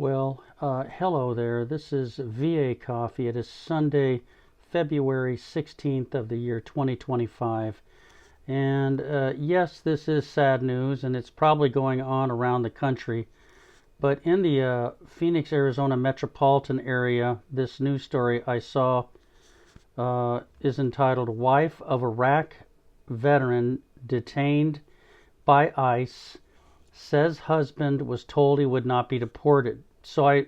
Hello there. This is VA Coffee. It is Sunday, February 16th of the year 2025. And yes, this is sad news, and it's probably going on around the country. But in the Phoenix, Arizona metropolitan area, this news story I saw is entitled Wife of Iraq Veteran Detained by ICE Says Husband Was Told He Would Not Be Deported. So I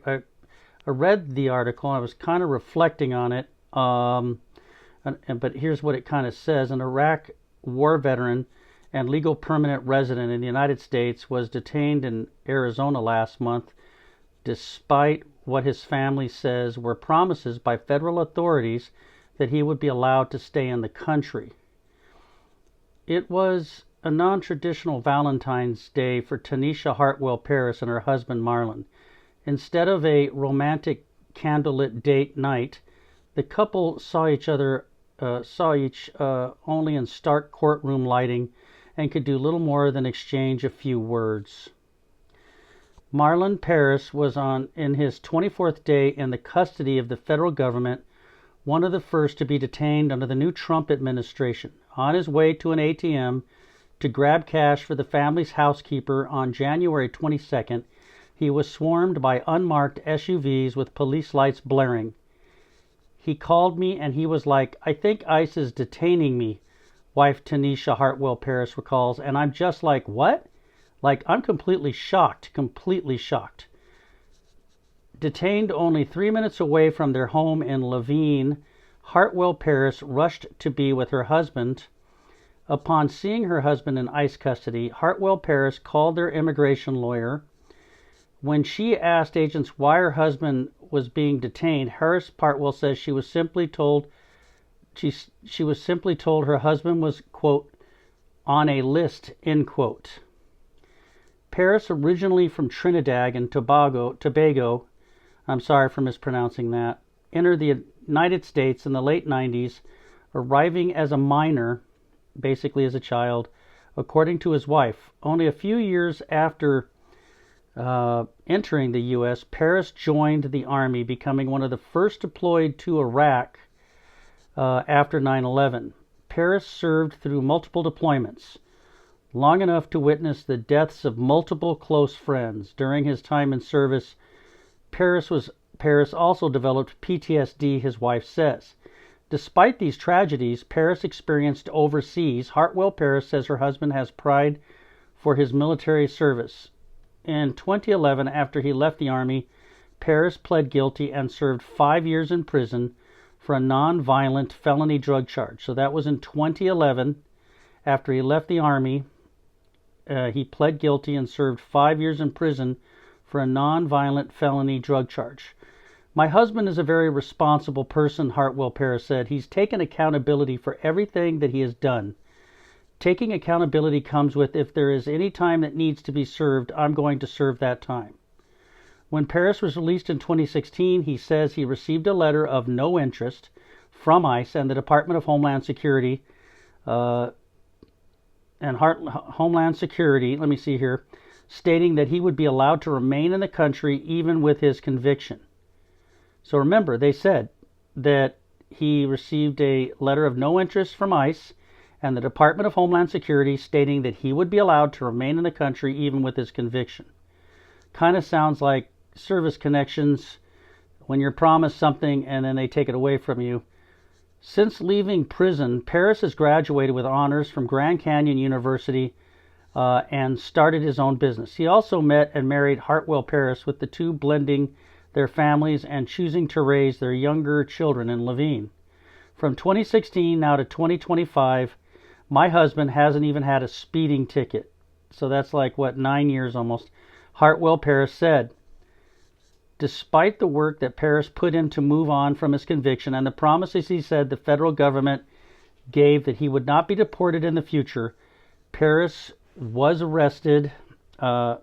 read the article and I was kind of reflecting on it. But here's what it kind of says. An Iraq war veteran and legal permanent resident in the United States was detained in Arizona last month despite what his family says were promises by federal authorities that he would be allowed to stay in the country. It was a non-traditional Valentine's Day for Tanisha Hartwell Paris and her husband Marlon. Instead of a romantic candlelit date night, the couple saw each only in stark courtroom lighting and could do little more than exchange a few words. Marlon Paris was in his 24th day in the custody of the federal government, one of the first to be detained under the new Trump administration. On his way to an ATM to grab cash for the family's housekeeper on January 22nd, he was swarmed by unmarked SUVs with police lights blaring. He called me and he was like, "I think ICE is detaining me," wife Tanisha Hartwell Paris recalls, and I'm just like, what? Like, I'm completely shocked. Detained only 3 minutes away from their home in Veyeran, Hartwell Paris rushed to be with her husband. Upon seeing her husband in ICE custody, Hartwell Paris called their immigration lawyer. When she asked agents why her husband was being detained, Hartwell says she was simply told her husband was, quote, on a list, end quote. Paris, originally from Trinidad and Tobago, I'm sorry for mispronouncing that, entered the United States in the late 90s, arriving as a minor, basically as a child, according to his wife. Only a few years after entering the U.S., Paris joined the Army, becoming one of the first deployed to Iraq after 9/11. Paris served through multiple deployments, long enough to witness the deaths of multiple close friends. During his time in service, Paris also developed PTSD, his wife says. Despite these tragedies Paris experienced overseas, Hartwell Paris says her husband has pride for his military service. In 2011, after he left the Army, Paris pled guilty and served 5 years in prison for a non-violent felony drug charge. So that was in 2011. After he left the Army, he pled guilty and served 5 years in prison for a non-violent felony drug charge. My husband is a very responsible person, Hartwell Paris said. He's taken accountability for everything that he has done. Taking accountability comes with, if there is any time that needs to be served, I'm going to serve that time. When Paris was released in 2016, he says he received a letter of no interest from ICE and the Department of Homeland Security, stating that he would be allowed to remain in the country even with his conviction. So remember, they said that he received a letter of no interest from ICE and the Department of Homeland Security stating that he would be allowed to remain in the country even with his conviction. Kind of sounds like service connections when you're promised something and then they take it away from you. Since leaving prison, Paris has graduated with honors from Grand Canyon University and started his own business. He also met and married Hartwell Paris, with the two blending their families and choosing to raise their younger children in Veyeran. From 2016 now to 2025, my husband hasn't even had a speeding ticket. So that's like, 9 years almost. Hartwell Paris said, despite the work that Paris put in to move on from his conviction and the promises he said the federal government gave that he would not be deported in the future, Paris was arrested, and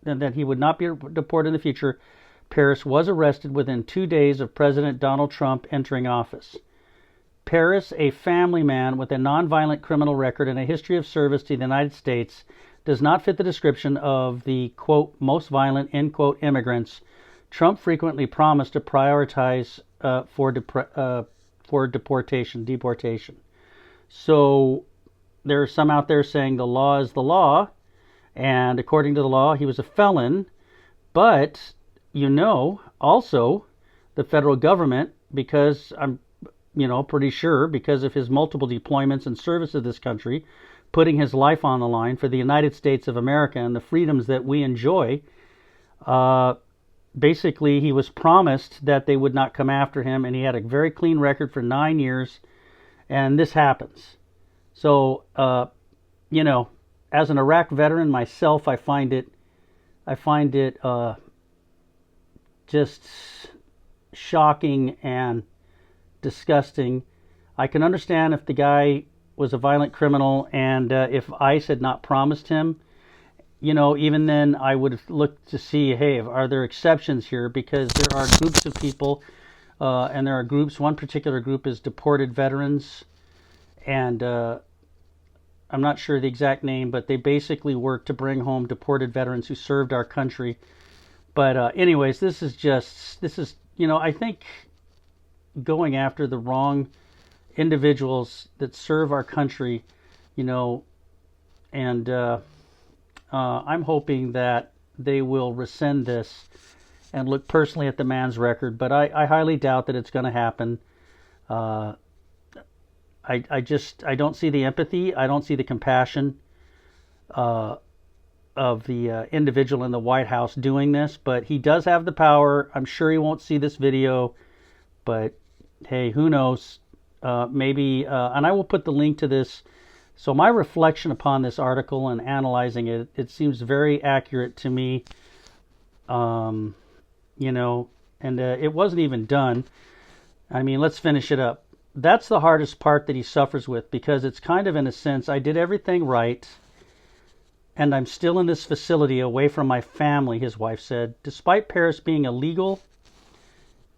that he would not be deported in the future. Paris was arrested within 2 days of President Donald Trump entering office. Paris, a family man with a nonviolent criminal record and a history of service to the United States, does not fit the description of the, quote, most violent, end quote, immigrants Trump frequently promised to prioritize for deportation. So there are some out there saying the law is the law, and according to the law, he was a felon. But, also the federal government, because I'm, pretty sure because of his multiple deployments and service to this country, putting his life on the line for the United States of America and the freedoms that we enjoy, basically he was promised that they would not come after him, and he had a very clean record for 9 years, and this happens. So, as an Iraq veteran myself, I find it just shocking and disgusting. I can understand if the guy was a violent criminal and if ICE had not promised him, even then I would have looked to see, hey, are there exceptions here? Because there are groups of people, and there are groups. One particular group is Deported Veterans, and I'm not sure the exact name, but they basically work to bring home deported veterans who served our country. But anyways, this is, I think going after the wrong individuals that serve our country, and I'm hoping that they will rescind this and look personally at the man's record. But I highly doubt that it's going to happen. I don't see the empathy. I don't see the compassion of the individual in the White House doing this. But he does have the power. I'm sure he won't see this video. But hey, who knows? Maybe, and I will put the link to this. So my reflection upon this article and analyzing it, it seems very accurate to me. And it wasn't even done. I mean, let's finish it up. That's the hardest part that he suffers with, because it's kind of, in a sense, I did everything right, and I'm still in this facility away from my family, his wife said. Despite Paris being a legal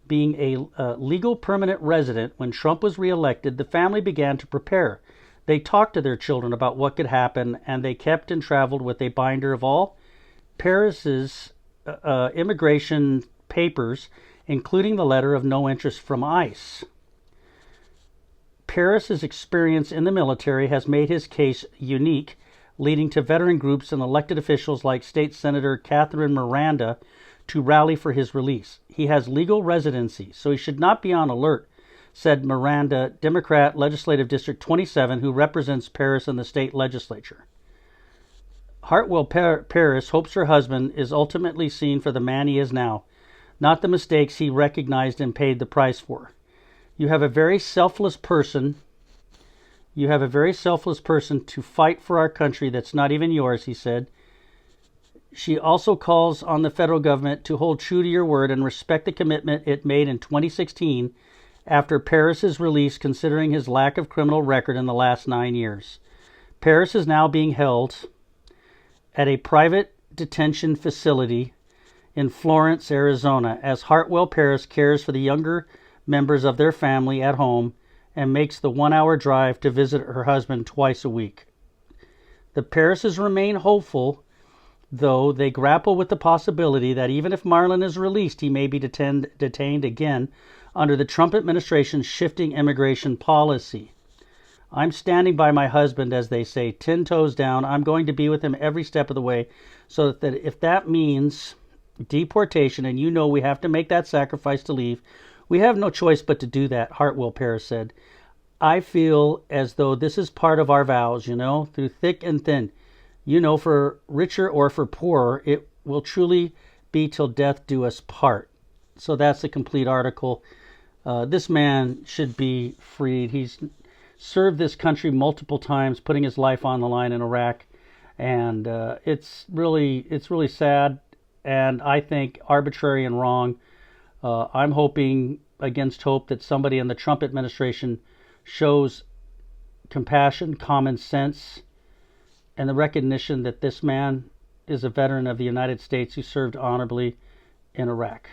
permanent resident when Trump was reelected, the family began to prepare. They talked to their children about what could happen, and they kept and traveled with a binder of all Paris's immigration papers, including the letter of no interest from ICE. Paris's experience in the military has made his case unique, leading to veteran groups and elected officials like State Senator Catherine Miranda to rally for his release. He has legal residency, so he should not be on alert, said Miranda, Democrat Legislative District 27, who represents Paris in the state legislature. Hartwell Paris hopes her husband is ultimately seen for the man he is now, not the mistakes he recognized and paid the price for. You have a very selfless person to fight for our country that's not even yours, he said. She also calls on the federal government to hold true to your word and respect the commitment it made in 2016 after Paris's release, considering his lack of criminal record in the last 9 years. Paris is now being held at a private detention facility in Florence, Arizona, as Hartwell Paris cares for the younger members of their family at home and makes the 1-hour drive to visit her husband twice a week. The Parises remain hopeful, though they grapple with the possibility that even if Marlon is released, he may be detained again under the Trump administration's shifting immigration policy. I'm standing by my husband, as they say, 10 toes down. I'm going to be with him every step of the way, so that if that means deportation, and we have to make that sacrifice to leave, we have no choice but to do that, Hartwell Paris said. I feel as though this is part of our vows, through thick and thin. For richer or for poorer, it will truly be till death do us part. So that's the complete article. This man should be freed. He's served this country multiple times, putting his life on the line in Iraq, and it's really sad, and I think arbitrary and wrong. I'm hoping against hope that somebody in the Trump administration shows compassion, common sense, and the recognition that this man is a veteran of the United States who served honorably in Iraq.